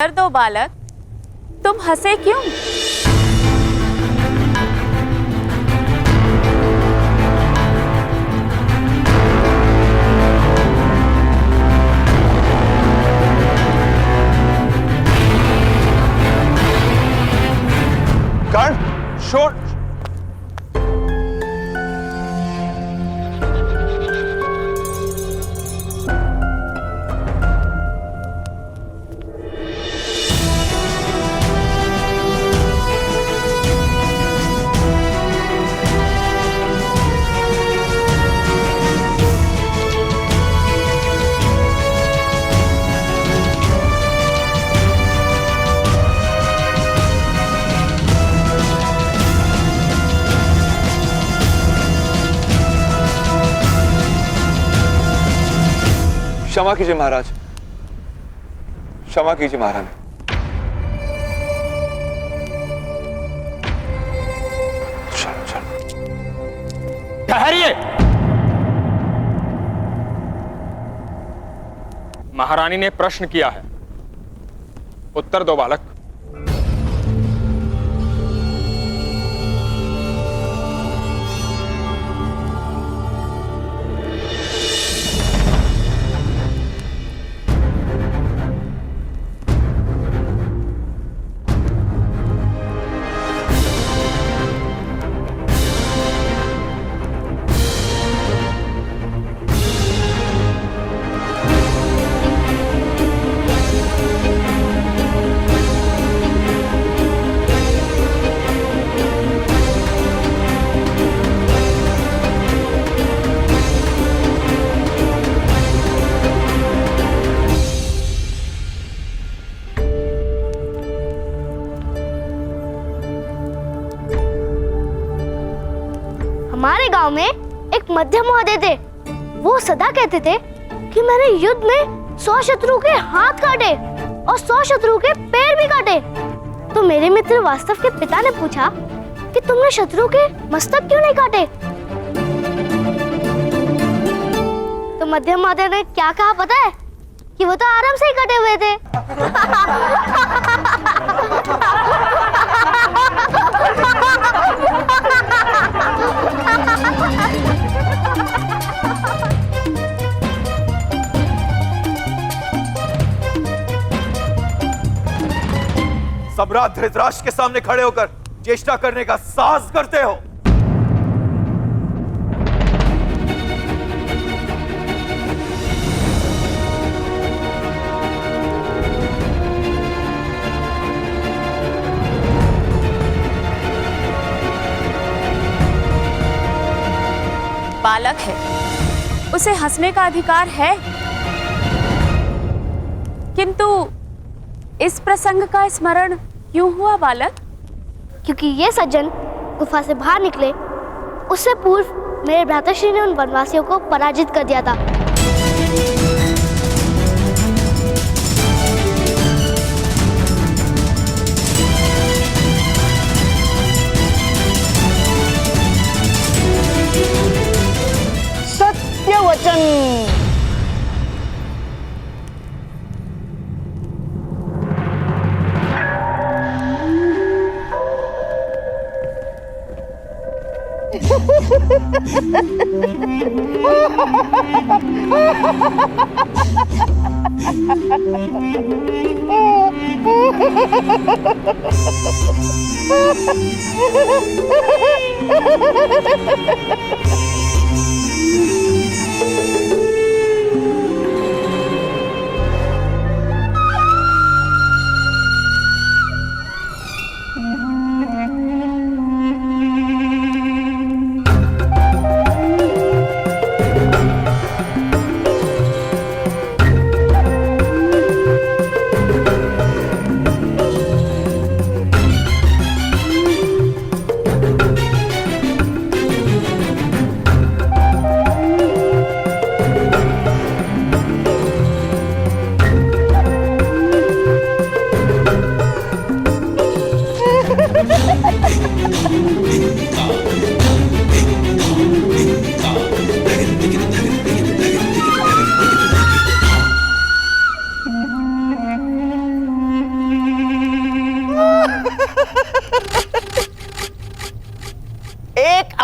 कर दो बालक, तुम हंसे क्यों? कर्ण, शोर। क्षमा कीजिए महाराज, क्षमा कीजिए महाराज। चलो चलो। ठहरिए। महारानी ने प्रश्न किया है, उत्तर दो बालक। हमारे गांव में एक मध्यम महोदय थे। वो सदा कहते थे कि मैंने युद्ध में 100 शत्रु के हाथ काटे और 100 शत्रु के पैर भी काटे। तो मेरे मित्र वास्तव के पिता ने पूछा कि तुमने शत्रु के मस्तक क्यों नहीं काटे? तो मध्यम महोदय ने क्या कहा पता है? कि वो तो आराम से ही कटे हुए थे। सम्राट धृतराष्ट्र के सामने खड़े होकर चेष्टा करने का साहस करते हो। बालक है, उसे हंसने का अधिकार है, किंतु इस प्रसंग का स्मरण क्यों हुआ बालक? क्योंकि ये सज्जन गुफा से बाहर निकले उससे पूर्व मेरे भ्राताश्री ने उन वनवासियों को पराजित कर दिया था। सत्य वचन।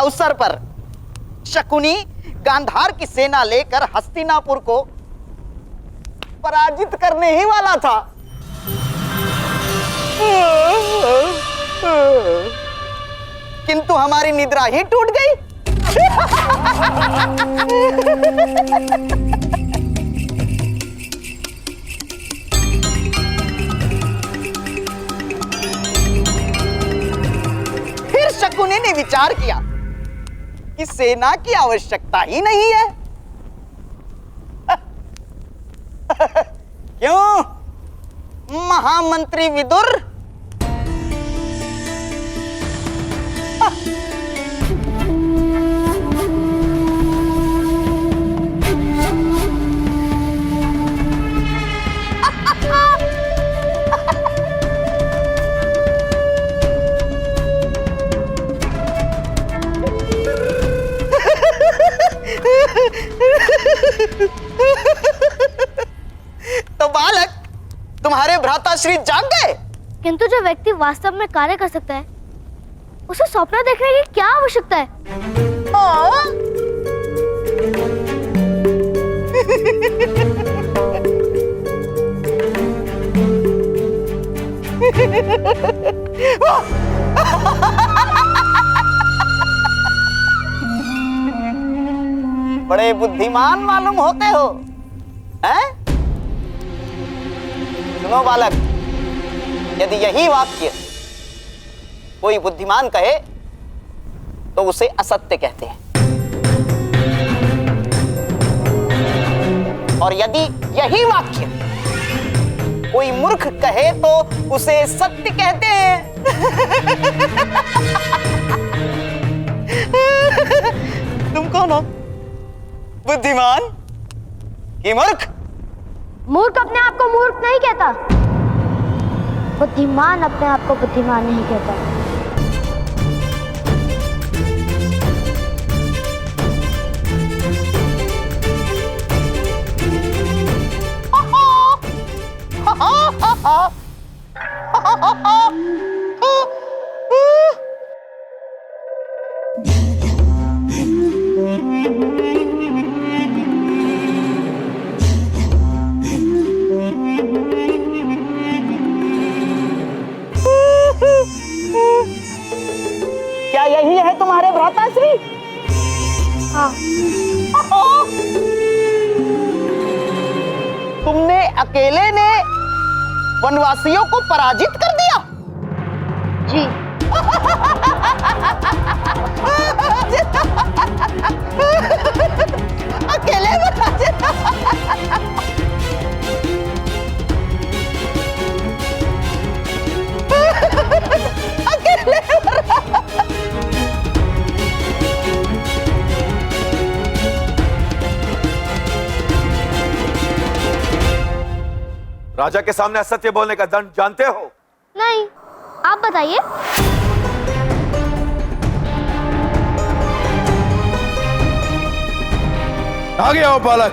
अवसर पर शकुनी गांधार की सेना लेकर हस्तिनापुर को पराजित करने ही वाला था। किंतु हमारी निद्रा ही टूट गई। फिर शकुनी ने विचार किया कि सेना की आवश्यकता ही नहीं है। क्यों महामंत्री विदुर? तो बालक, तुम्हारे भ्राताश्री जाग गए। किंतु जो व्यक्ति वास्तव में कार्य कर सकता है उसे स्वप्न देखने की क्या आवश्यकता है? बड़े बुद्धिमान मालूम होते हो, हैं? सुनो बालक, यदि यही वाक्य कोई बुद्धिमान कहे तो उसे असत्य कहते हैं, और यदि यही वाक्य कोई मूर्ख कहे तो उसे सत्य कहते हैं। तुम कौन हो, बुद्धिमान कि मूर्ख? मूर्ख अपने आप को मूर्ख नहीं कहता, बुद्धिमान अपने आप को बुद्धिमान नहीं कहता। क्या यही है तुम्हारे भ्राताश्री? हाँ। तुमने अकेले ने वनवासियों को पराजित कर दिया? जी। अकेले पराजित? अकेले राजा के सामने असत्य बोलने का दंड जानते हो? नहीं, आप बताइए। आगे आओ बालक।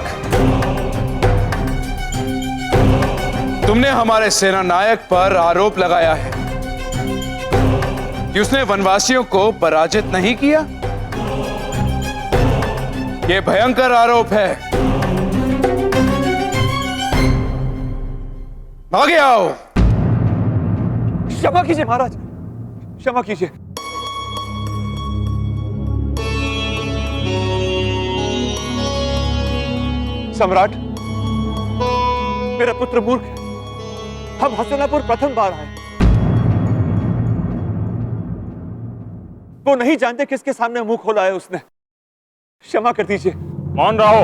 तुमने हमारे सेना नायक पर आरोप लगाया है कि उसने वनवासियों को पराजित नहीं किया। यह भयंकर आरोप है। आगे आओ। क्षमा कीजिए महाराज, क्षमा कीजिए। सम्राट, मेरा पुत्र मूर्ख है। हम हस्तिनापुर प्रथम बार आए। वो नहीं जानते किसके सामने मुंह खोला है उसने। क्षमा कर दीजिए। मौन रहो।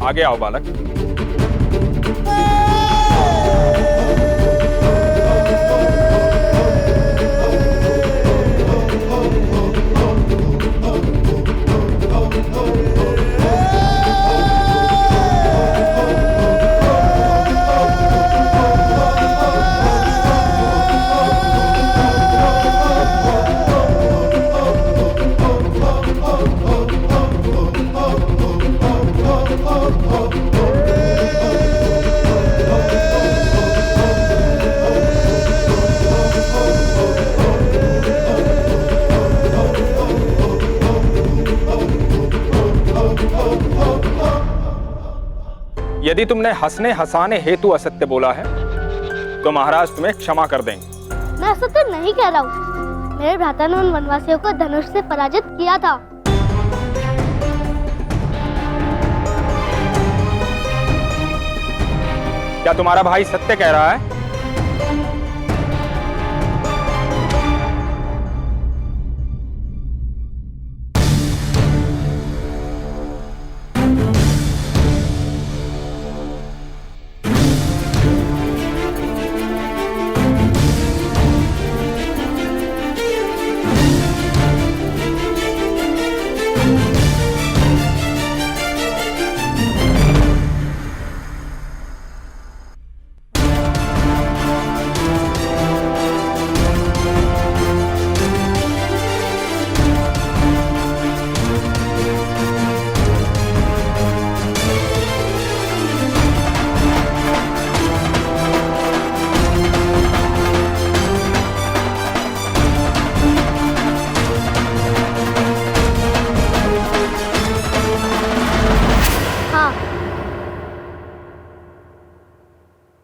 आगे आओ बालक। यदि तुमने हंसने हंसाने हेतु असत्य बोला है तो महाराज तुम्हें क्षमा कर देंगे। मैं असत्य नहीं कह रहा हूँ। मेरे भ्राता ने उन वनवासियों को धनुष से पराजित किया था। क्या तुम्हारा भाई सत्य कह रहा है?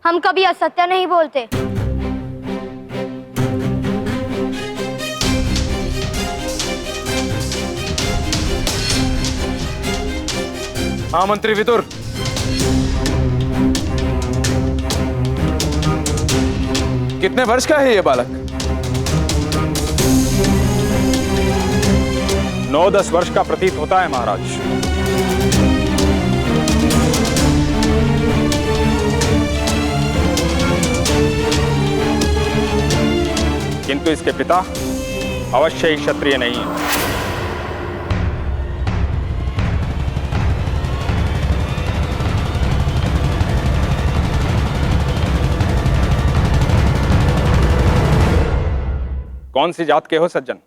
हम कभी असत्य नहीं बोलते। हाँ मंत्री विदुर, कितने वर्ष का है ये बालक? 9-10 वर्ष का प्रतीत होता है महाराज। किंतु इसके पिता अवश्य ही क्षत्रिय नहीं है। कौन सी जात के हो सज्जन?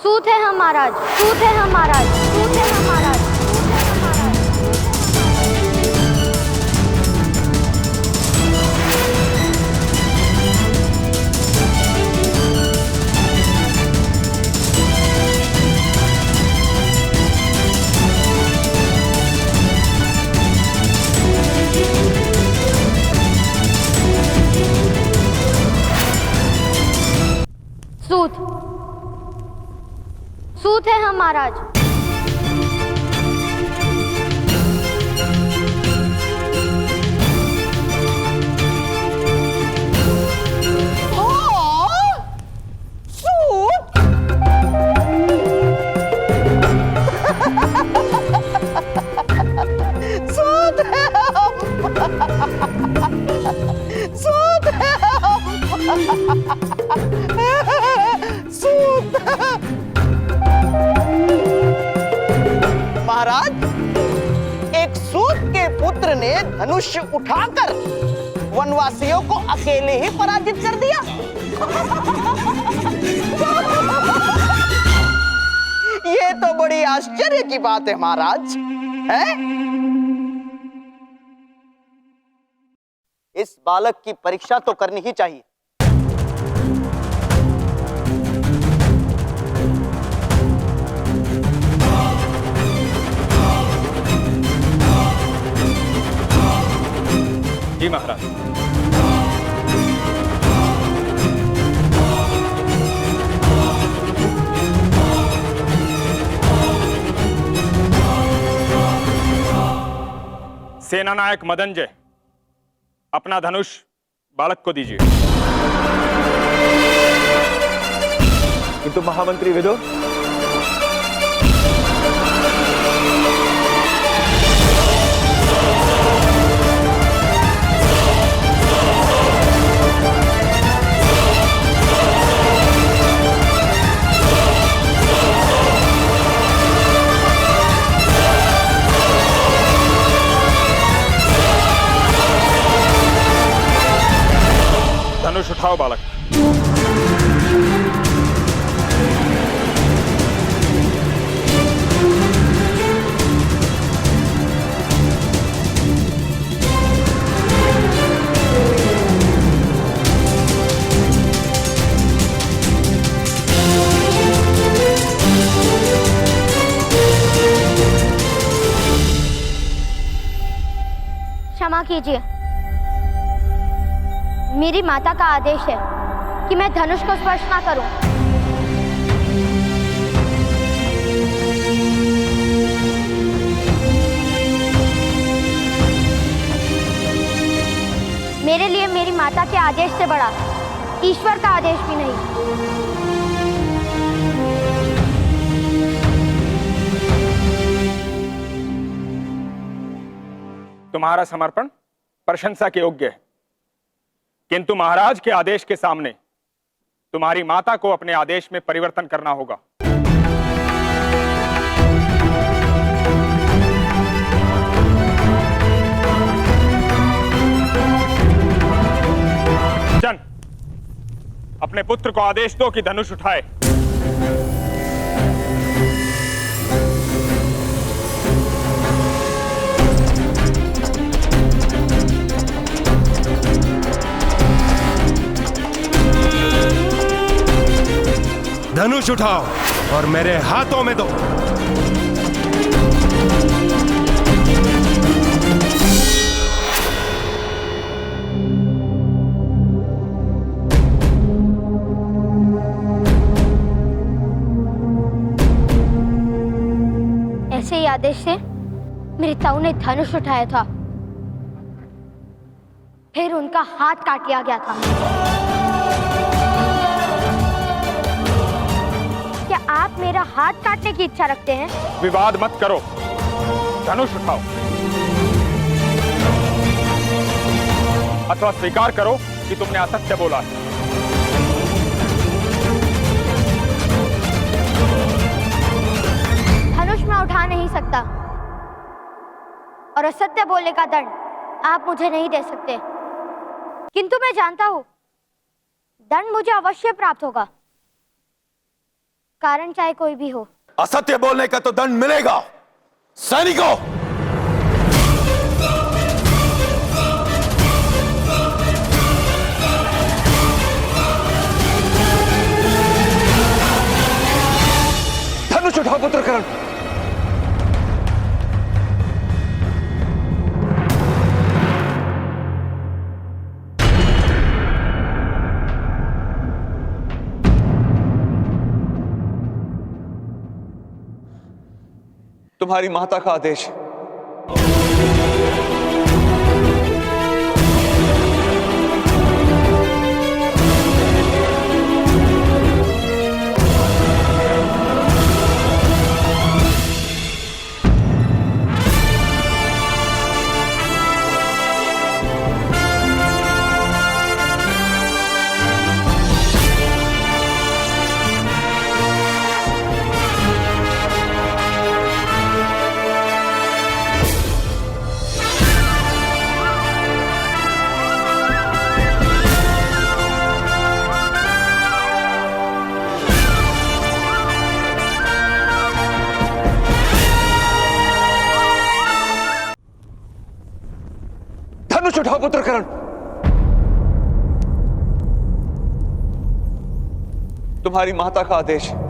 सूत है हम महाराज, सूत है हम महाराज, सूत है हम महाराज, सूत है हम महाराज। सूत सूत है हम महाराज। महाराज, एक सूत के पुत्र ने धनुष उठाकर वनवासियों को अकेले ही पराजित कर दिया। ये तो बड़ी आश्चर्य की बात है महाराज, है? इस बालक की परीक्षा तो करनी ही चाहिए। जी महाराज। सेनानायक मदनजय, अपना धनुष बालक को दीजिए। किंतु महामंत्री विदुर, धनुष उठाओ बालक। क्षमा कीजिए, मेरी माता का आदेश है कि मैं धनुष को स्पर्श ना करूं। मेरे लिए मेरी माता के आदेश से बड़ा ईश्वर का आदेश भी नहीं। तुम्हारा समर्पण प्रशंसा के योग्य है, किंतु महाराज के आदेश के सामने तुम्हारी माता को अपने आदेश में परिवर्तन करना होगा। जन, अपने पुत्र को आदेश दो कि धनुष उठाए। धनुष उठाओ और मेरे हाथों में दो। ऐसे ही आदेश से मेरी ताऊ ने धनुष उठाया था, फिर उनका हाथ काट लिया गया था। क्या आप मेरा हाथ काटने की इच्छा रखते हैं? विवाद मत करो, धनुष उठाओ अथवा स्वीकार करो कि तुमने असत्य बोला है। धनुष मैं उठा नहीं सकता और असत्य बोलने का दंड आप मुझे नहीं दे सकते, किंतु मैं जानता हूं दंड मुझे अवश्य प्राप्त होगा, कारण चाहे कोई भी हो। असत्य बोलने का तो दंड मिलेगा। सैनिकों, धनुष उठाओ पुत्र करण। तुम्हारी माता का आदेश है। धनुष उठाओ पुत्र करण। तुम्हारी माता का आदेश है।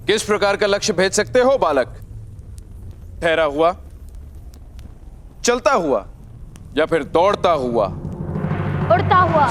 किस प्रकार का लक्ष्य भेज सकते हो बालक? ठहरा हुआ, चलता हुआ या फिर दौड़ता हुआ? उड़ता हुआ।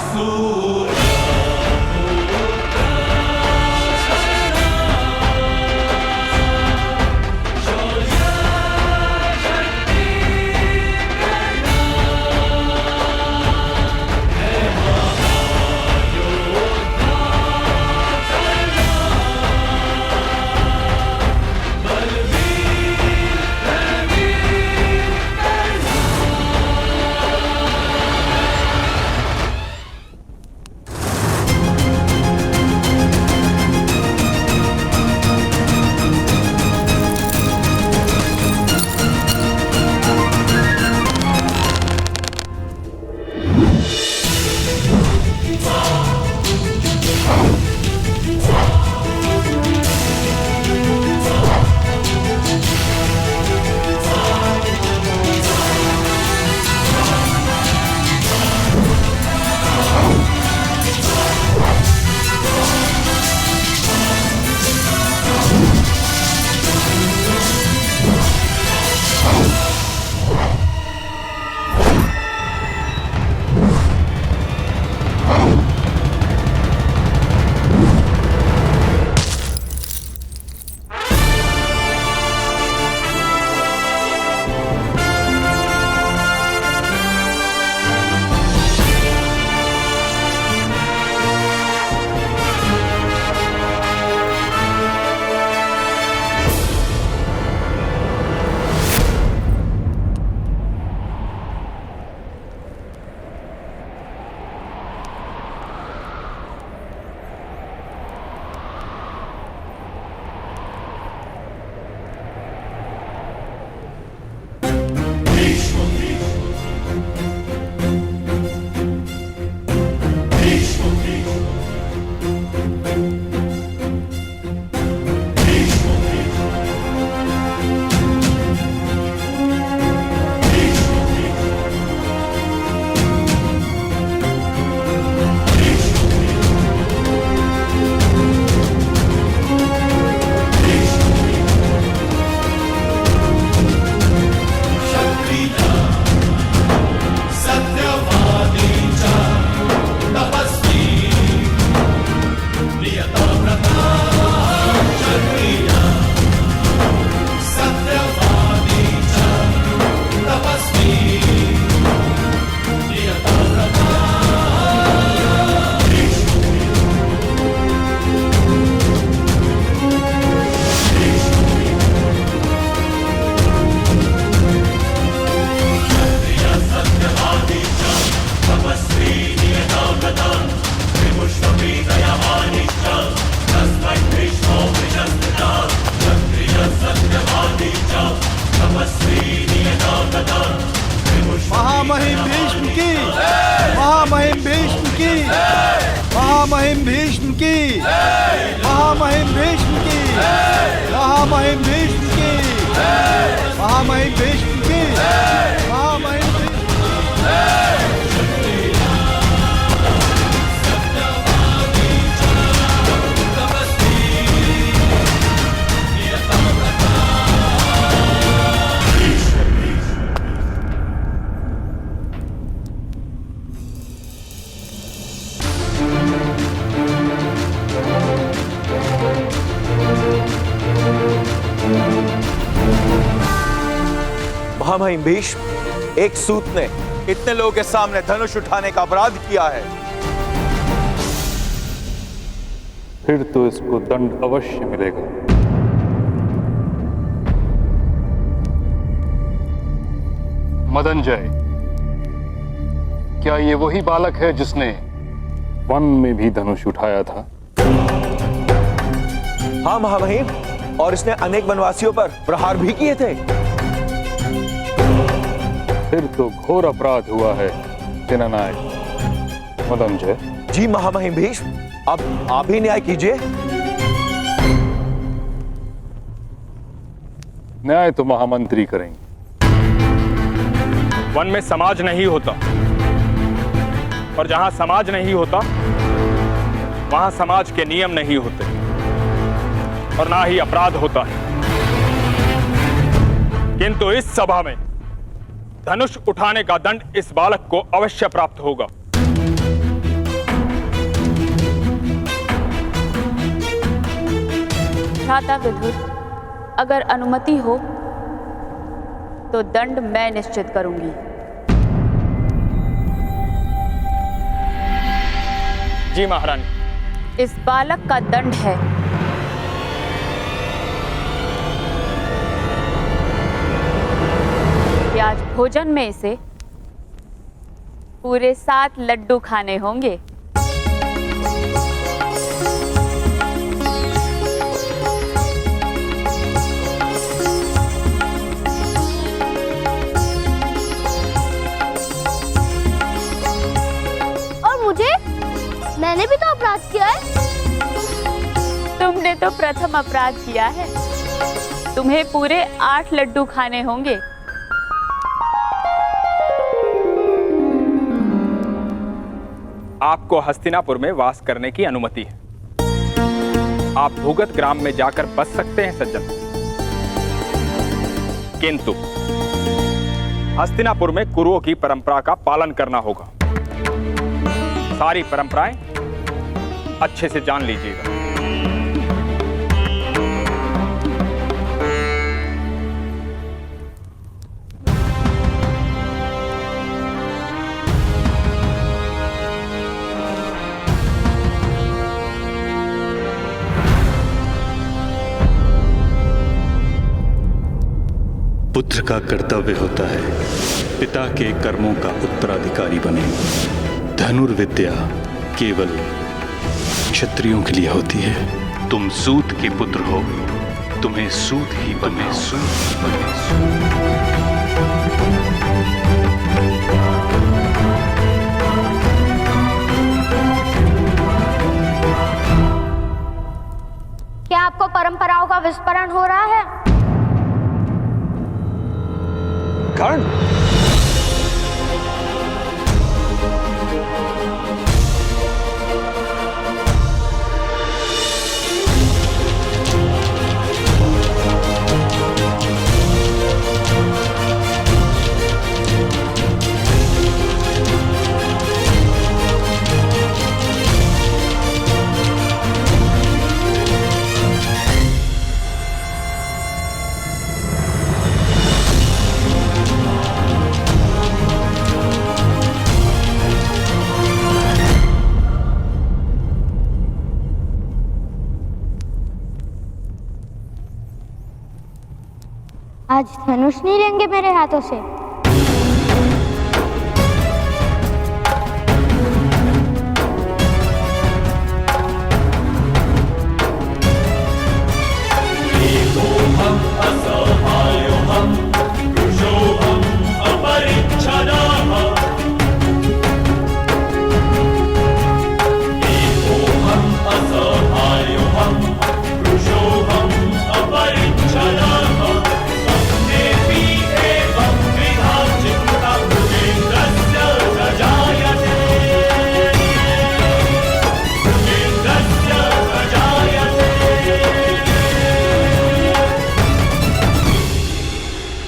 महामहिम भीष्म की, महामहिम भीष्म की, महामहिम भीष्म की, महामहिम भीष्म की, महामहिम भीष्म की, महामहिम भीष्म की, महामहिम महामहिम भीष्म, एक सूत ने इतने लोगों के सामने धनुष उठाने का अपराध किया है। फिर तो इसको दंड अवश्य मिलेगा। मदनजय, क्या ये वही बालक है जिसने वन में भी धनुष उठाया था? हाँ महामहिम, और इसने अनेक वनवासियों पर प्रहार भी किए थे। फिर तो घोर अपराध हुआ है सेनानायक मदनजय। जी महामहिम भीष्म, अब आप ही न्याय कीजिए। न्याय तो महामंत्री करेंगे। वन में समाज नहीं होता, और जहां समाज नहीं होता वहां समाज के नियम नहीं होते। और ना ही अपराध होता है। किंतु इस सभा में धनुष उठाने का दंड इस बालक को अवश्य प्राप्त होगा। भ्राता विदुर, अगर अनुमति हो तो दंड मैं निश्चित करूंगी। जी महारानी। इस बालक का दंड है कि आज भोजन में इसे पूरे 7 लड्डू खाने होंगे। और मुझे? मैंने भी तो अपराध किया है। तुमने तो प्रथम अपराध किया है। तुम्हें पूरे 8 लड्डू खाने होंगे। आपको हस्तिनापुर में वास करने की अनुमति है। आप भूगत ग्राम में जाकर बस सकते हैं सज्जन, किंतु हस्तिनापुर में कुरुओं की परंपरा का पालन करना होगा। सारी परंपराएं अच्छे से जान लीजिएगा। पुत्र का कर्तव्य होता है पिता के कर्मों का उत्तराधिकारी बने। धनुर्विद्या केवल क्षत्रियों के लिए होती है। तुम सूत के पुत्र हो, तुम्हें सूत ही बने। क्या आपको परंपराओं का विस्मरण हो रहा है? कर्ण, आज धनुष नहीं लेंगे मेरे हाथों से।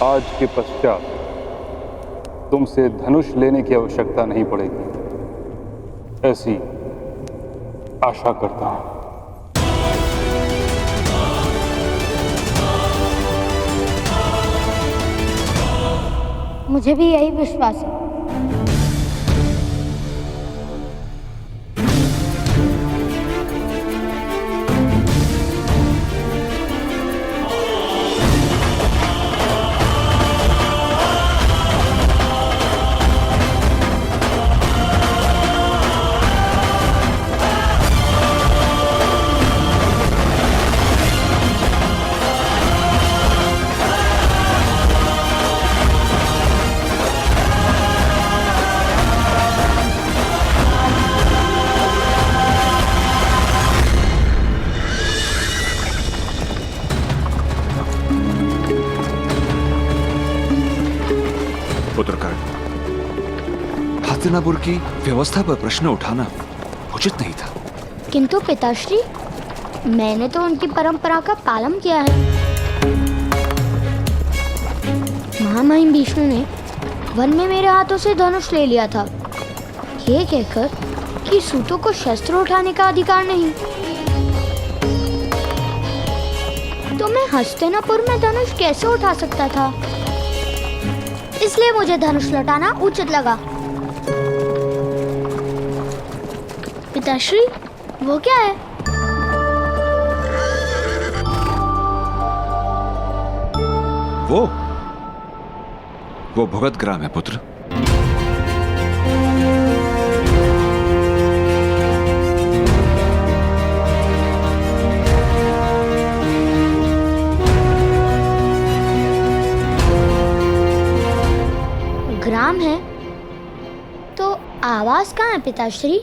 आज के पश्चात तुमसे धनुष लेने की आवश्यकता नहीं पड़ेगी, ऐसी आशा करता हूं। मुझे भी यही विश्वास है। पुत्र कर्ण, हस्तिनापुर की व्यवस्था पर प्रश्न उठाना उचित नहीं था। किंतु पिताश्री, मैंने तो उनकी परंपरा का पालन किया है। महामहिम विष्णु ने वन में मेरे हाथों से धनुष ले लिया था, ये कहकर कि सूतों को शस्त्र उठाने का अधिकार नहीं। तो मैं हस्तिनापुर में धनुष कैसे उठा सकता था? इसलिए मुझे धनुष लौटाना उचित लगा। पिताश्री, वो क्या है? वो भगत ग्राम है पुत्र। ग्राम है तो आवास कहाँ है पिताश्री?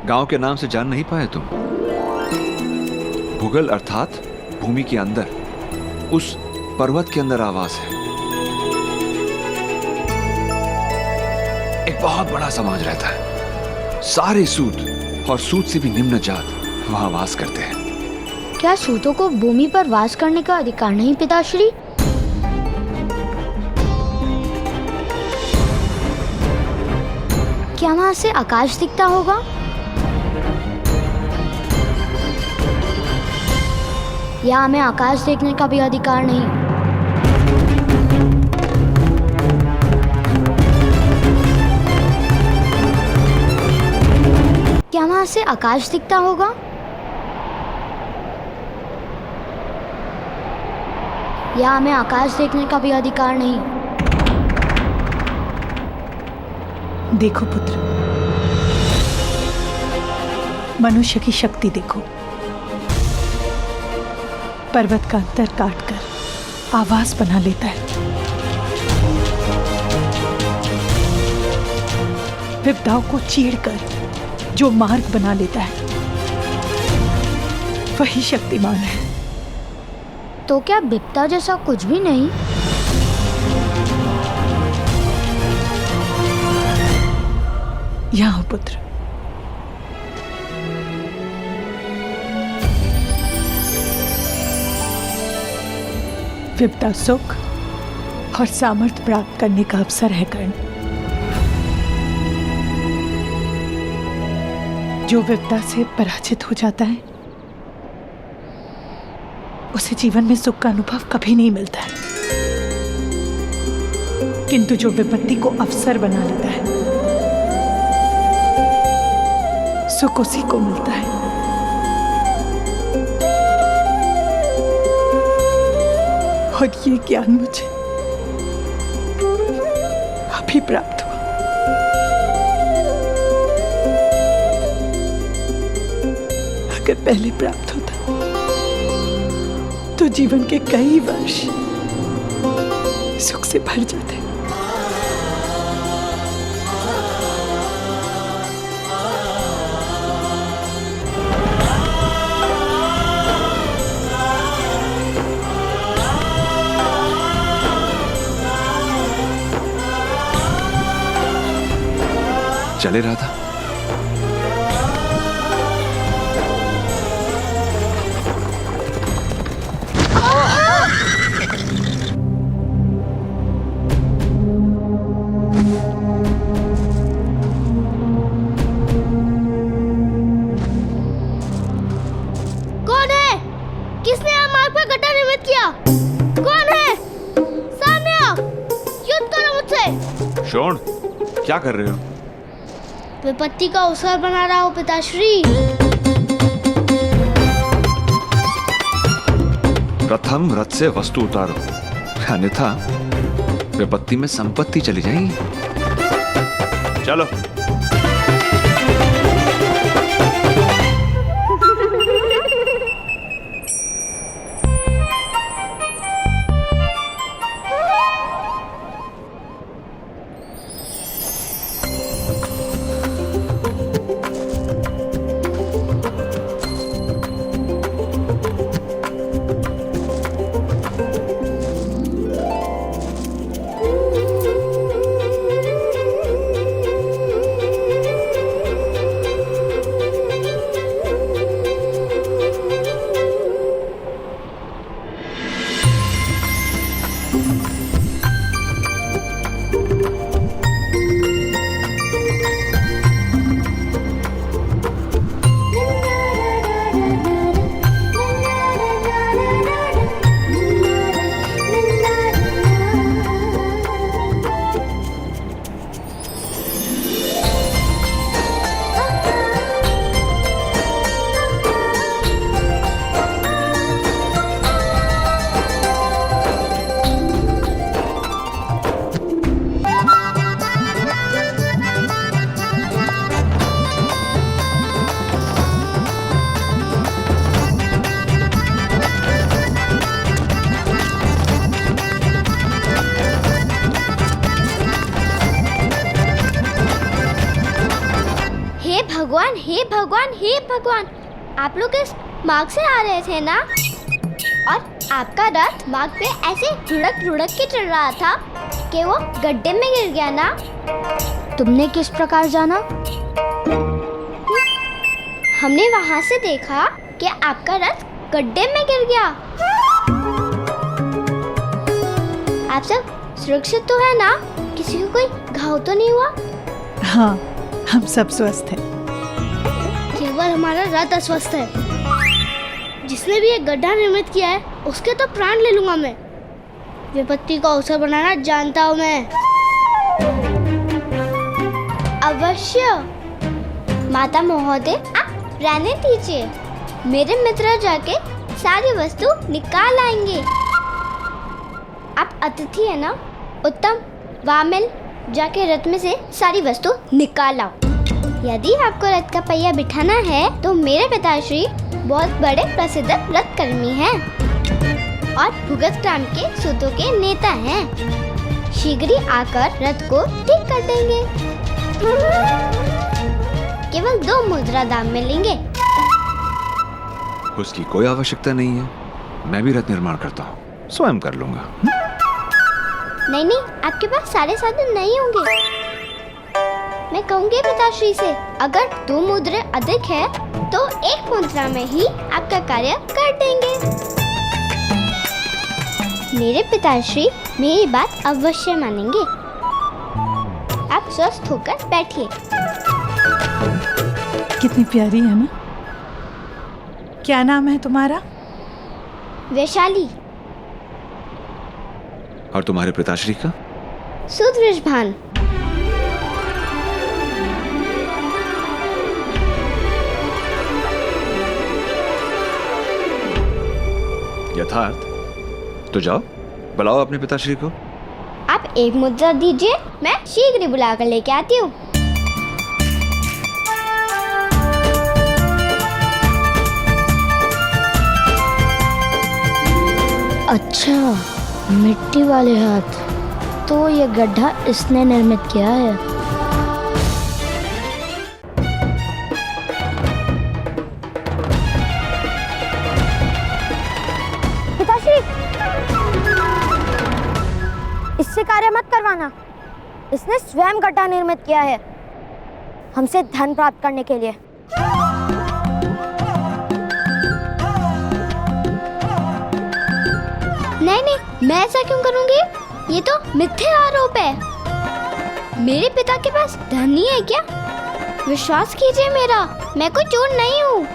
गांव के नाम से जान नहीं पाए तुम? भूगल अर्थात भूमि के अंदर, उस पर्वत के अंदर आवास है। एक बहुत बड़ा समाज रहता है, सारे सूत और सूत से भी निम्न जात वहां वास करते हैं। क्या सूतों को भूमि पर वास करने का अधिकार नहीं पिताश्री? क्या वहां से आकाश दिखता होगा? या हमें आकाश देखने का भी अधिकार नहीं? क्या वहां से आकाश दिखता होगा? या हमें आकाश देखने का भी अधिकार नहीं? देखो पुत्र, मनुष्य की शक्ति देखो। पर्वत का अंतर काटकर आवास बना लेता है। विपदाओं को चीरकर जो मार्ग बना लेता है, वही शक्तिमान है। तो क्या विपदा जैसा कुछ भी नहीं? यहाँ पुत्र, विपदा सुख और सामर्थ्य प्राप्त करने का अवसर है कर्ण। जो विपदा से पराजित हो जाता है, उसे जीवन में सुख का अनुभव कभी नहीं मिलता है। किंतु जो विपत्ति को अवसर बना लेता है, सुख उसी को मिलता है। और ये ज्ञान मुझे अभी प्राप्त हुआ। अगर पहले प्राप्त होता तो जीवन के कई वर्ष सुख से भर जाते। चले राधा। कौन है? किसने यहाँ मार्ग पर गड्ढा निर्मित किया? कौन है? सामने आओ, युद्ध करो मुझसे। शोण, क्या कर रहे हो? विपत्ति का अवसर बना रहा हूँ पिताश्री। प्रथम रथ से वस्तु उतारो, अन्यथा विपत्ति में संपत्ति चली जाएगी। चलो। भगवान, हे भगवान, हे भगवान, आप लोग इस मार्ग से आ रहे थे ना? और आपका रथ मार्ग पे ऐसे रुड़क रुड़क के चल रहा था कि वो गड्ढे में गिर गया ना? तुमने किस प्रकार जाना? हमने वहाँ से देखा कि आपका रथ गड्ढे में गिर गया। आप सब सुरक्षित तो है ना? किसी को कोई घाव तो नहीं हुआ? हाँ, हम सब स्वस्थ हैं। केवल हमारा रथ अस्वस्थ है। जिसने भी ये गड्ढा निर्मित किया है उसके तो प्राण ले लूंगा मैं। विपत्ति को अवसर बनाना जानता हूँ मैं। अवश्य। माता महोदय, आप रहने दीजिए। मेरे मित्र जाके सारी वस्तु निकाल आएंगे। आप अतिथि है ना? उत्तम, वामिल, जाके रथ में से सारी वस्तु निकाल आओ। यदि आपको रथ का पहिया बिठाना है तो मेरे पिताश्री बहुत बड़े प्रसिद्ध रथ कर्मी हैं और भुगत ग्राम के सूतों के नेता हैं। शीघ्र ही आकर रथ को ठीक कर देंगे। केवल 2 मुद्रा दाम में लेंगे। उसकी कोई आवश्यकता नहीं है। मैं भी रथ निर्माण करता हूँ, स्वयं कर लूंगा। नहीं, आपके पास सारे साधन नहीं होंगे। मैं कहूँगी पिताश्री से, अगर 2 मुद्रे अधिक है तो 1 मुद्रा में ही आपका कार्य कर देंगे। मेरे पिताश्री मेरी बात अवश्य मानेंगे। आप स्वस्थ होकर बैठिए। कितनी प्यारी है ना? क्या नाम है तुम्हारा? वैशाली। और तुम्हारे पिताश्री का? सुदृढ़भान। यथार्थ। तो जाओ, बुलाओ अपने पिताश्री को। आप 1 मुद्रा दीजिए, मैं शीघ्र ही बुला कर लेके आती हूँ। अच्छा, मिट्टी वाले हाथ। तो ये गड्ढा इसने निर्मित किया है। पिताश्री, इससे कार्य मत करवाना। इसने स्वयं गड्ढा निर्मित किया है हमसे धन प्राप्त करने के लिए। नहीं, मैं ऐसा क्यों करूंगी? ये तो मिथ्या आरोप है। मेरे पिता के पास धन नहीं है क्या? विश्वास कीजिए मेरा, मैं कोई चोर नहीं हूँ।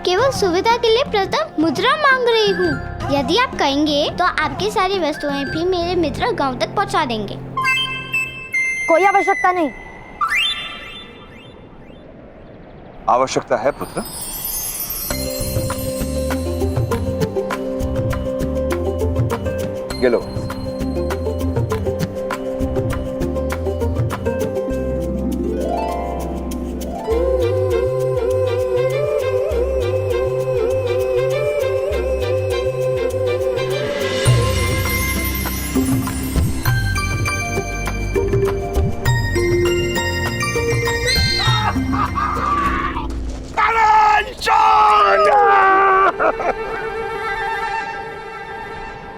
केवल सुविधा के लिए प्रथम मुद्रा मांग रही हूँ। यदि आप कहेंगे तो आपकी सारी वस्तुएं भी मेरे मित्र गांव तक पहुँचा देंगे। कोई आवश्यकता नहीं। आवश्यकता है पुत्र। ये लो।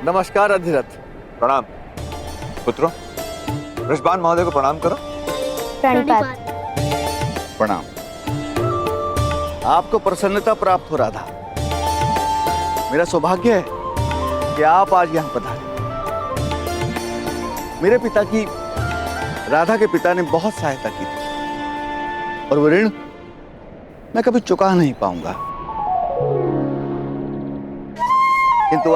नमस्कार अधिरथ। प्रणाम पुत्रों। ऋषभान महोदय को प्रणाम करो। प्रणाम। आपको प्रसन्नता प्राप्त हो रहा था। मेरा सौभाग्य है कि आप आज यहाँ पधारे। मेरे पिता की, राधा के पिता ने बहुत सहायता की थी और वो ऋण मैं कभी चुका नहीं पाऊंगा। किंतु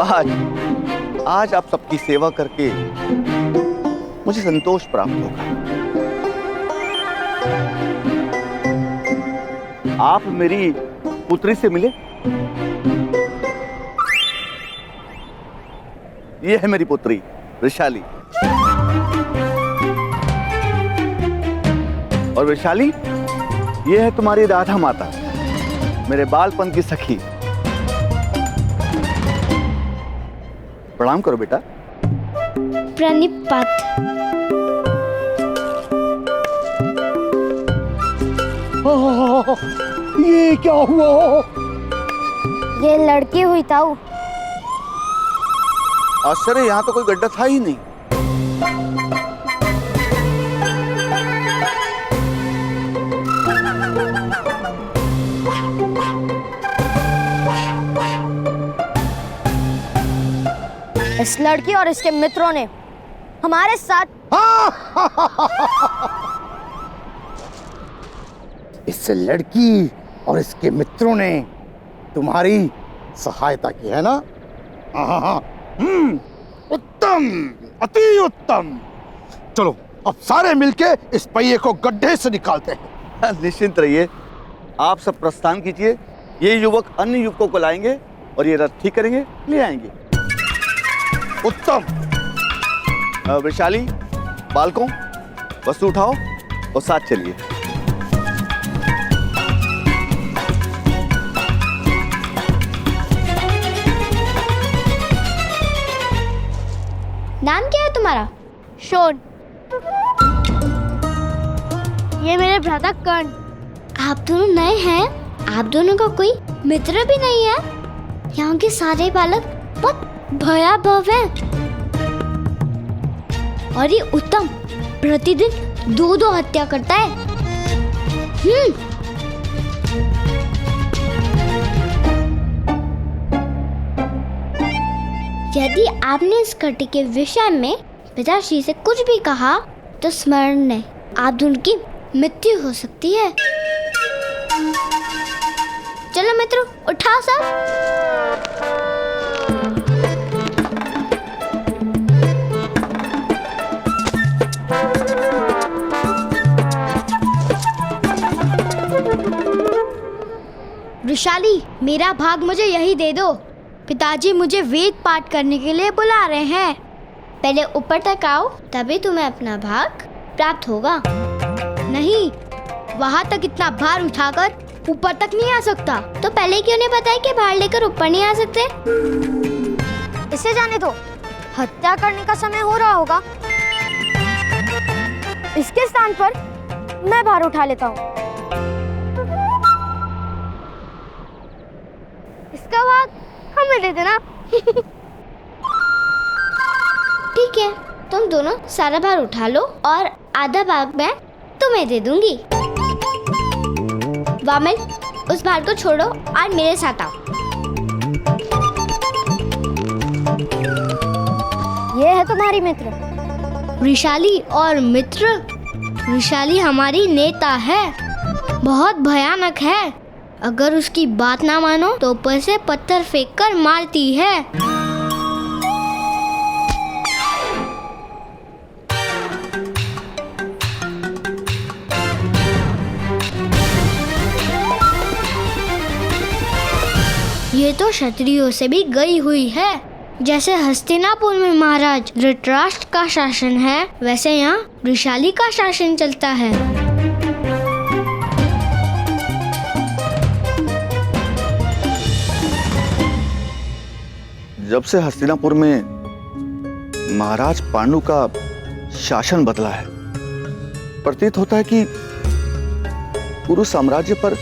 आज आप सबकी सेवा करके मुझे संतोष प्राप्त होगा। आप मेरी पुत्री से मिले। ये है मेरी पुत्री वैशाली। और वैशाली, ये है तुम्हारी राधा माता, मेरे बालपन की सखी। प्रणाम करो बेटा। प्रणिपात। ये क्या हुआ? ये लड़की हुई ताऊ। आश्चर्य, यहाँ तो कोई गड्ढा था ही नहीं। इस लड़की और इसके मित्रों ने हमारे साथ इस लड़की और इसके मित्रों ने तुम्हारी सहायता की है ना? उत्तम, अति उत्तम। चलो अब सारे मिलके इस पहिए को गड्ढे से निकालते हैं। निश्चिंत रहिए, आप सब प्रस्थान कीजिए। ये युवक अन्य युवकों को लाएंगे और ये रथ ठीक करेंगे, ले आएंगे। उत्तम। वैशाली, बालकों, वस्तु उठाओ और साथ चलिए। नाम क्या है तुम्हारा? शोन। ये मेरे भ्राता कर्ण। आप दोनों नए हैं? आप दोनों का कोई मित्र भी नहीं है? यहाँ के सारे बालक बहुत भयावह हैं। और ये उत्तम प्रतिदिन 2 हत्या करता है। यदि आपने इस घटी के विषय में पिताश्री से कुछ भी कहा तो स्मरण नहीं, आप दोनों की मृत्यु हो सकती है। चलो मित्रों, उठाओ सब। वृषाली, मेरा भाग मुझे यही दे दो। पिताजी मुझे वेद पाठ करने के लिए बुला रहे हैं। पहले ऊपर तक आओ, तभी तुम्हें अपना भाग प्राप्त होगा। नहीं, वहाँ तक इतना भार उठाकर ऊपर तक नहीं आ सकता। तो पहले क्यों नहीं बताया कि भार लेकर ऊपर नहीं आ सकते? इसे जाने दो, हत्या करने का समय हो रहा होगा। इसके स्थान पर मैं भार उठा लेता हूँ। इसका भाग हमें दे देना। ठीक है, तुम दोनों सारा भार उठा लो और आधा भाग मैं तुम्हें दे दूंगी। वामन, उस भार को छोड़ो और मेरे साथ आओ। ये है तुम्हारी मित्र वृषाली। और मित्र वृषाली हमारी नेता है, बहुत भयानक है। अगर उसकी बात ना मानो तो ऊपर से पत्थर फेंककर मारती है। ये तो क्षत्रियों से भी गई हुई है। जैसे हस्तिनापुर में महाराज धृतराष्ट्र का शासन है, वैसे यहाँ वृषाली का शासन चलता है। जब से हस्तिनापुर में महाराज पांडु का शासन बदला है, प्रतीत होता है कि पूरे साम्राज्य पर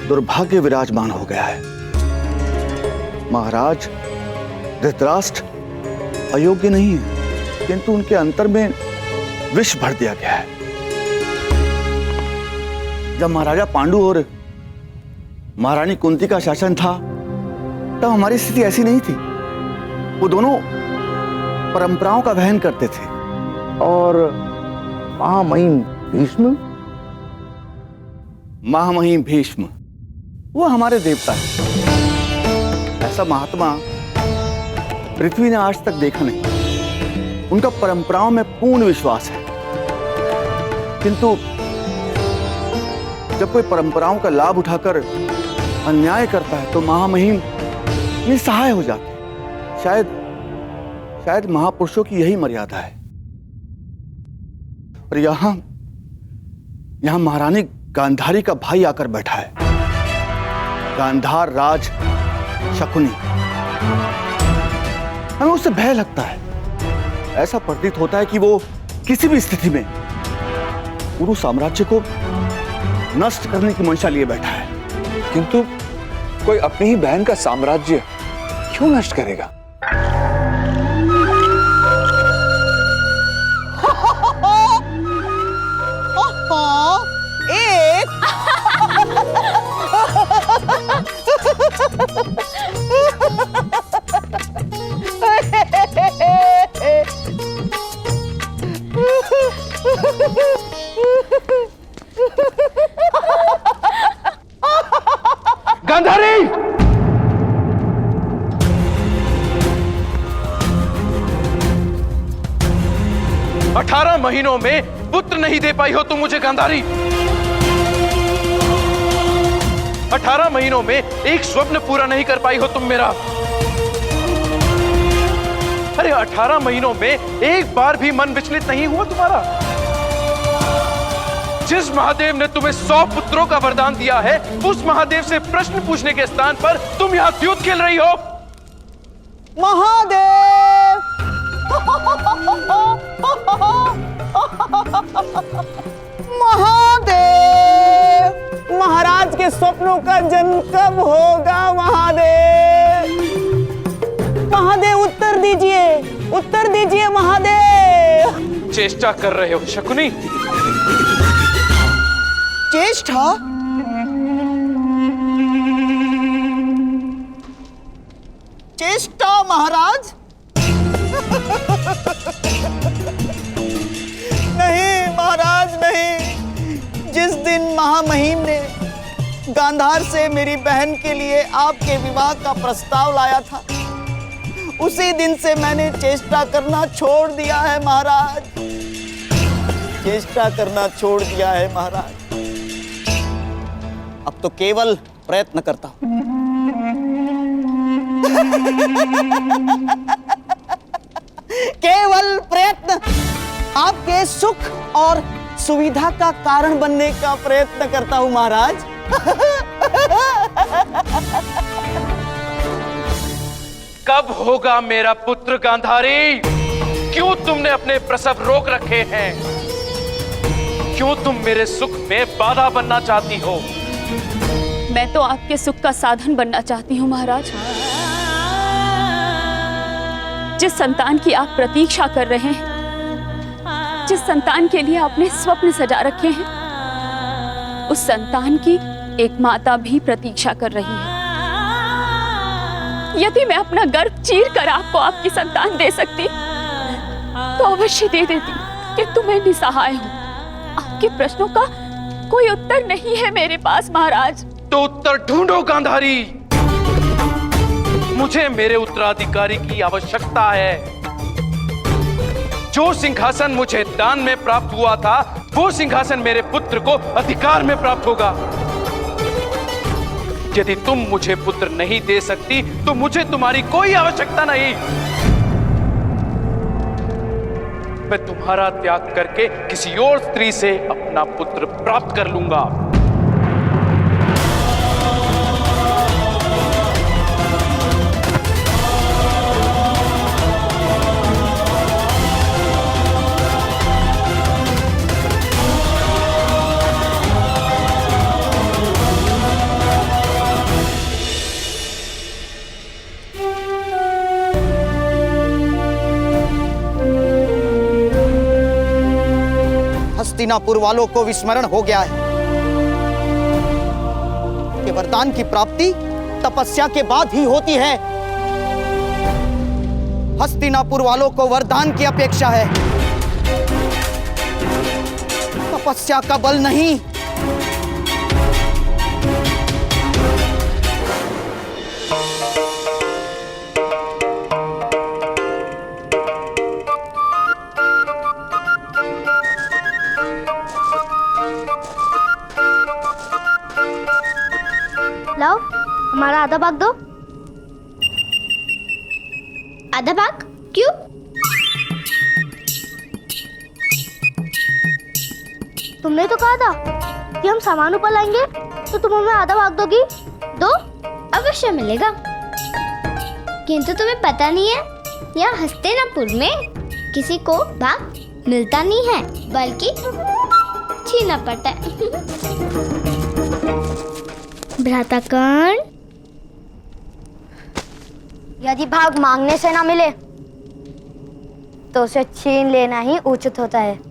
दुर्भाग्य विराजमान हो गया है। महाराज धृतराष्ट्र अयोग्य नहीं है, किंतु उनके अंतर में विष भर दिया गया है। जब महाराजा पांडु और महारानी कुंती का शासन था, तब हमारी स्थिति ऐसी नहीं थी। वो दोनों परंपराओं का वहन करते थे। और महामहिम भीष्म? महामहिम भीष्म वो हमारे देवता हैं। ऐसा महात्मा पृथ्वी ने आज तक देखा नहीं। उनका परंपराओं में पूर्ण विश्वास है, किंतु जब कोई परंपराओं का लाभ उठाकर अन्याय करता है तो महामहिम निस्सहाय हो जाते हैं। शायद महापुरुषों की यही मर्यादा है। और यहां महारानी गांधारी का भाई आकर बैठा है, गांधार राज शकुनी। हमें उससे भय लगता है। ऐसा प्रतीत होता है कि वो किसी भी स्थिति में पूरे साम्राज्य को नष्ट करने की मंशा लिए बैठा है। किंतु कोई अपनी ही बहन का साम्राज्य क्यों नष्ट करेगा? गांधारी! 18 महीनों में पुत्र नहीं दे पाई हो तुम मुझे गांधारी। 18 महीनों में एक स्वप्न पूरा नहीं कर पाई हो तुम मेरा। अरे 18 महीनों में एक बार भी मन विचलित नहीं हुआ तुम्हारा। जिस महादेव ने तुम्हें 100 पुत्रों का वरदान दिया है, उस महादेव से प्रश्न पूछने के स्थान पर तुम यहां द्यूत खेल रही हो। महादेव! महादेव! महाराज के स्वप्नों का जन्म कब होगा महादेव? महादेव उत्तर दीजिए, उत्तर दीजिए महादेव। चेष्टा कर रहे हो शकुनी? चेष्टा? चेष्टा महाराज? नहीं महाराज नहीं। जिस दिन महामहिम ने गांधार से मेरी बहन के लिए आपके विवाह का प्रस्ताव लाया था, उसी दिन से मैंने चेष्टा करना छोड़ दिया है महाराज। चेष्टा करना छोड़ दिया है महाराज। अब तो केवल प्रयत्न करता हूं। केवल प्रयत्न, आपके सुख और सुविधा का कारण बनने का प्रयत्न करता हूं महाराज। कब होगा मेरा पुत्र गांधारी? क्यों तुमने अपने प्रसव रोक रखे हैं? क्यों तुम मेरे सुख में बाधा बनना चाहती हो? मैं तो आपके सुख का साधन बनना चाहती हूँ महाराज। जिस संतान की आप प्रतीक्षा कर रहे हैं, जिस संतान के लिए आपने स्वप्न सजा रखे हैं, उस संतान की एक माता भी प्रतीक्षा कर रही है। यदि मैं अपना गर्भ चीर कर आपको आपकी संतान दे सकती तो अवश्य दे देती, किंतु मैं निसहाय हूँ। आपके प्रश्नों का कोई उत्तर नहीं है मेरे पास महाराज। तो उत्तर ढूंढो गांधारी। मुझे मेरे उत्तराधिकारी की आवश्यकता है। जो सिंहासन मुझे दान में प्राप्त हुआ था, वो सिंहासन मेरे पुत्र को अधिकार में प्राप्त होगा। यदि तुम मुझे पुत्र नहीं दे सकती तो मुझे तुम्हारी कोई आवश्यकता नहीं। मैं तुम्हारा त्याग करके किसी और स्त्री से अपना पुत्र प्राप्त कर लूंगा। हस्तिनापुर वालों को विस्मरण हो गया है कि वरदान की प्राप्ति तपस्या के बाद ही होती है। हस्तिनापुर वालों को वरदान की अपेक्षा है, तपस्या का बल नहीं। लाओ, हमारा आधा भाग दो। आधा भाग? क्यों? तुमने तो कहा था कि हम सामान ऊपर लाएंगे, तो तुम हमें आधा भाग दोगी? दो? अवश्य मिलेगा। किंतु तुम्हें पता नहीं है, यहाँ हस्तिनापुर में किसी को भाग मिलता नहीं है, बल्कि छीनना पड़ता है। भ्राताकर्ण, यदि भाग मांगने से ना मिले तो उसे छीन लेना ही उचित होता है।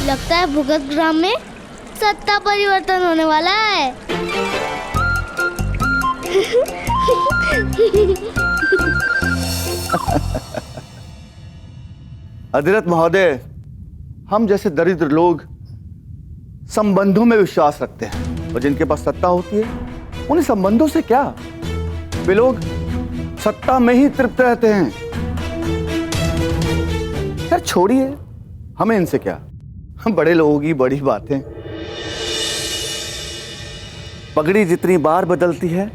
लगता है भुगत ग्राम में सत्ता परिवर्तन होने वाला है। अधिरथ महोदय, हम जैसे दरिद्र लोग संबंधों में विश्वास रखते हैं और जिनके पास सत्ता होती है उन्हें संबंधों से क्या, वे लोग सत्ता में ही तृप्त रहते हैं। यार छोड़िए, हमें इनसे क्या, हम बड़े लोगों की बड़ी बातें। पगड़ी जितनी बार बदलती है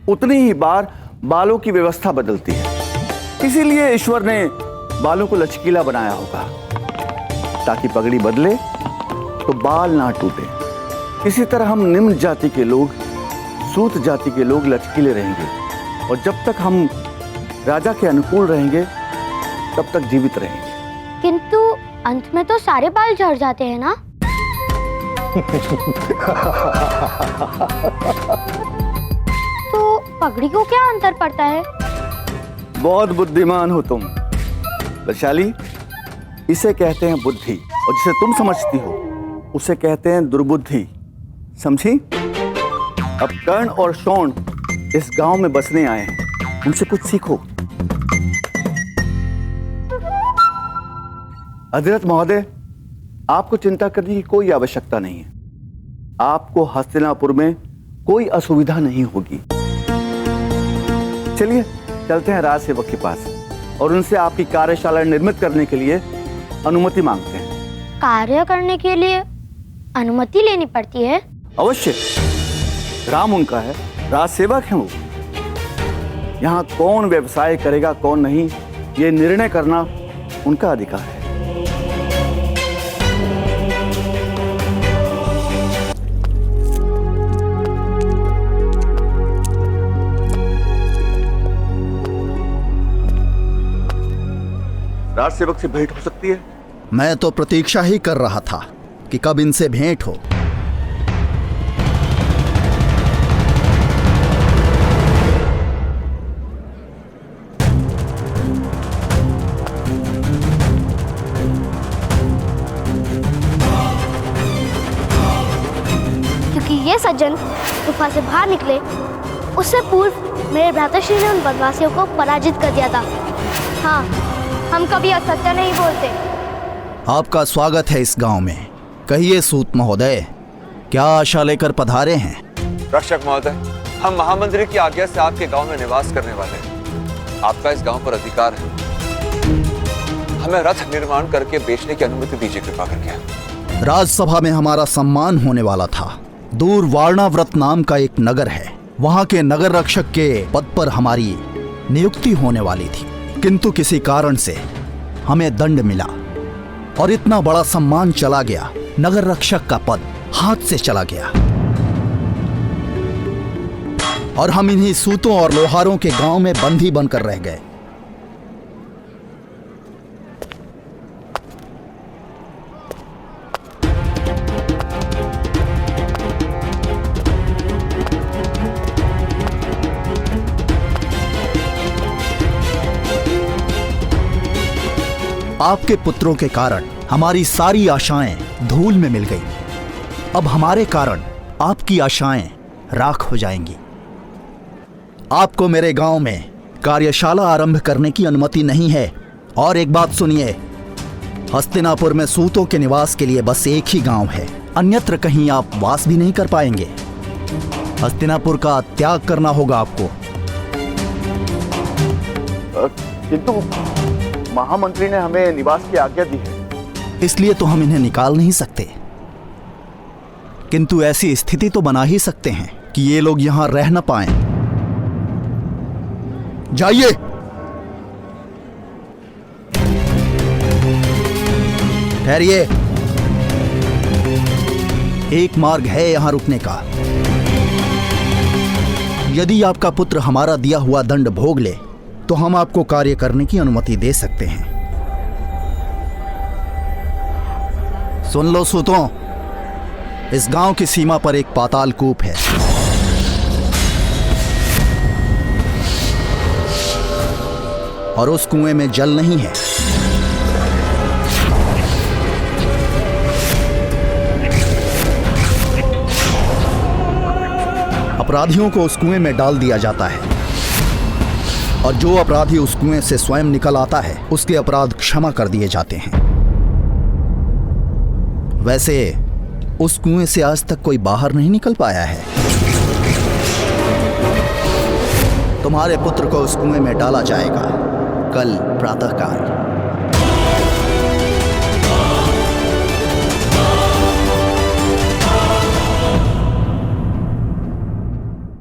उतनी ही बार बालों की व्यवस्था बदलती है। इसीलिए ईश्वर ने बालों को लचकीला बनाया होगा ताकि पगड़ी बदले तो बाल ना टूटे। इसी तरह हम निम्न जाति के लोग, सूत जाति के लोग लचकीले रहेंगे और जब तक हम राजा के अनुकूल रहेंगे तब तक जीवित रहेंगे। किंतु अंत में तो सारे बाल झड़ जाते हैं ना? तो पगड़ी को क्या अंतर पड़ता है? बहुत बुद्धिमान हो तुम वैशाली। इसे कहते हैं बुद्धि और जिसे तुम समझती हो उसे कहते हैं दुर्बुद्धि, समझी? अब कर्ण और शोण इस गांव में बसने आए हैं, उनसे कुछ सीखो। अधिरथ महोदय, आपको चिंता करने की कोई आवश्यकता नहीं है। आपको हस्तिनापुर में कोई असुविधा नहीं होगी। चलिए चलते हैं राज सेवक के पास और उनसे आपकी कार्यशाला निर्मित करने के लिए अनुमति मांगते हैं। कार्य करने के लिए अनुमति लेनी पड़ती है? अवश्य, राम उनका है, राज सेवक हैं वो। यहाँ कौन व्यवसाय करेगा कौन नहीं, ये निर्णय करना उनका अधिकार है। राज सेवक से भेंट हो सकती है? मैं तो प्रतीक्षा ही कर रहा था कि कब इनसे भेंट हो। क्योंकि ये सज्जन गुफा से बाहर निकले उससे पूर्व मेरे भ्राताश्री ने उन बदमाशियों को पराजित कर दिया था। हाँ, हम कभी असत्य नहीं बोलते। आपका स्वागत है इस गांव में। कहिए सूत महोदय, क्या आशा लेकर पधारे हैं? रक्षक महोदय, हम महामंत्री की आज्ञा से आपके गांव में निवास करने वाले हैं। आपका इस गांव पर अधिकार है। हमें रथ निर्माण करके बेचने की अनुमति दीजिए कृपा करके। राजसभा में हमारा सम्मान होने वाला था। दूर वारणाव्रत नाम का एक नगर है, वहां के नगर रक्षक के पद पर हमारी नियुक्ति होने वाली थी, किंतु किसी कारण से हमें दंड मिला और इतना बड़ा सम्मान चला गया। नगर रक्षक का पद हाथ से चला गया और हम इन्हीं सूतों और लोहारों के गांव में बंदी बनकर रह गए। आपके पुत्रों के कारण हमारी सारी आशाएं धूल में मिल गई। अब हमारे कारण आपकी आशाएं राख हो जाएंगी। आपको मेरे गांव में कार्यशाला आरंभ करने की अनुमति नहीं है। और एक बात सुनिए, हस्तिनापुर में सूतों के निवास के लिए बस एक ही गांव है, अन्यत्र कहीं आप वास भी नहीं कर पाएंगे। हस्तिनापुर का त्याग करना होगा आपको। किंतु महामंत्री ने हमें निवास की आज्ञा दी है। इसलिए तो हम इन्हें निकाल नहीं सकते, किंतु ऐसी स्थिति तो बना ही सकते हैं कि ये लोग यहां रह न पाएं। जाइए। ठहरिए, एक मार्ग है यहां रुकने का। यदि आपका पुत्र हमारा दिया हुआ दंड भोग ले तो हम आपको कार्य करने की अनुमति दे सकते हैं। सुन लो सूतों, इस गांव की सीमा पर एक पाताल कूप है। और उस कुएं में जल नहीं है। अपराधियों को उस कुएं में डाल दिया जाता है और जो अपराधी उस कुएं से स्वयं निकल आता है उसके अपराध क्षमा कर दिए जाते हैं। वैसे उस कुएं से आज तक कोई बाहर नहीं निकल पाया है। तुम्हारे पुत्र को उस कुएं में डाला जाएगा कल प्रातःकाल।